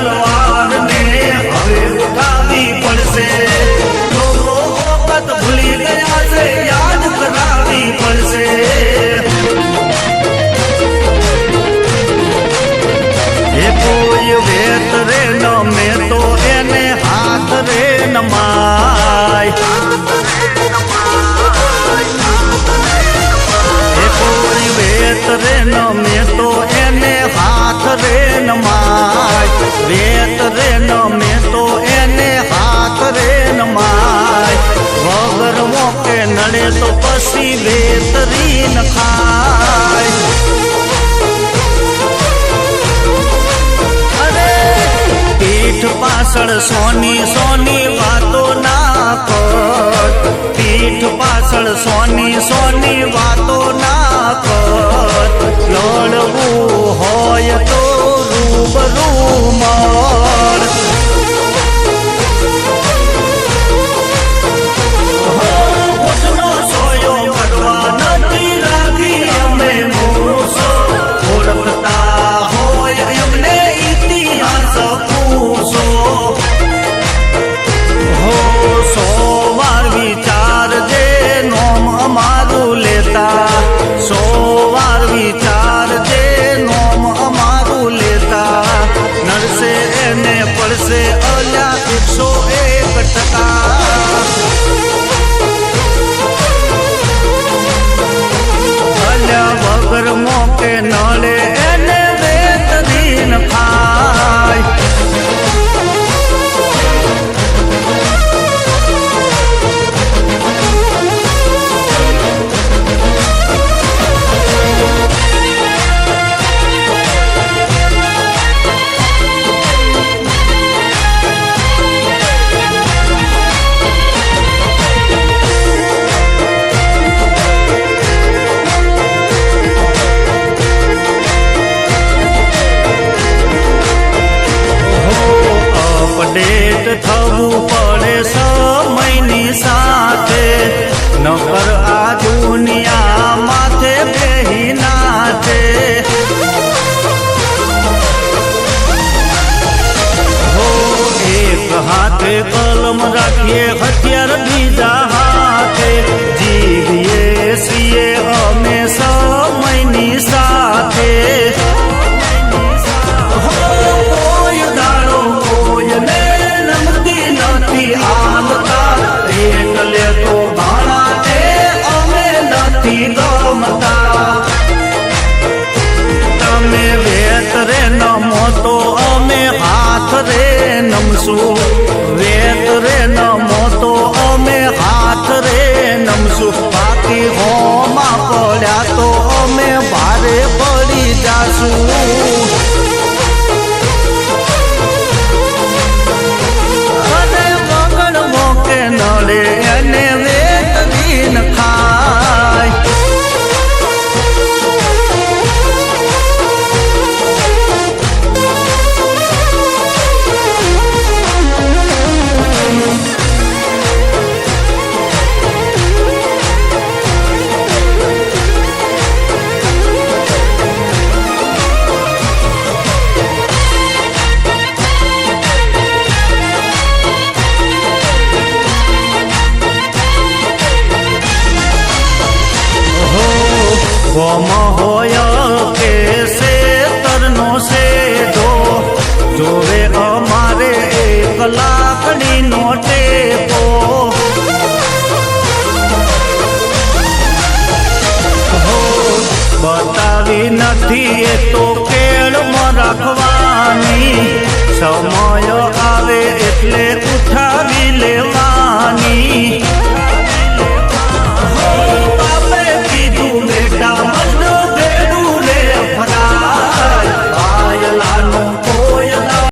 તલવાર ને હવે ઉઠાવી પડશે. લોકો વખત ભૂલી ગયા છે, યાદ કરાવી પડશે. એ કોઈ વેત રે નમે તો એને હાથ રે નમાય. એ કોઈ વેત રે નમે તો એને હાથ રે નમાય. વેત રે નમે તો એને હાથ રે નમાય. વગર મોકે નડે તો પછી વેતરી ન ખાય. પીઠ પાછળ સોની સોની વાતો ના કર. પીઠ પાછળ સોની સોની વાતો ના કર. લડવું હોય તો રૂબરૂ મળ. ઓછનો સોયો કરવા નથી રાખી અમે મૂસો. ઓળખતા હોય એમને ઇતિહાસ પૂછો. હો 100 વાર વિચારજે નોમ અમારું લેતા. 100 વાર વિચારજે નોમ અમારું લેતા. નડશે એને પડશે અલ્યા 101%. અલ્યા વગર મોકે નડે એને વેત દીન ખાય. અપડેટ થવું પડે સમયની સાથે. નકર આ દુનિયા માથે બેહી નાચે. હો એક હાથે કલમ રાખીએ હથિયાર બીજા હાથે. જીવીએ છીએ અમે સમયની સાથે. એટલે તો ભાણા તે અમે નથી ગમતા. તમે વેત રે નમો તો અમે હાથ રે નમશું. વેત રે નમો તો અમે હાથ રે નમશું. બાકી હોમાં પડ્યા તો અમે ભારે પડી જાશું. નડે એને વેત દીન ખાય. ગોમ હોય કે શેતરનો શેઢો. જોવે અમારે 1 લાકડીનો ટેકો. હો બતાવી નથી એ તો કેળમાં રાખવાની. સમ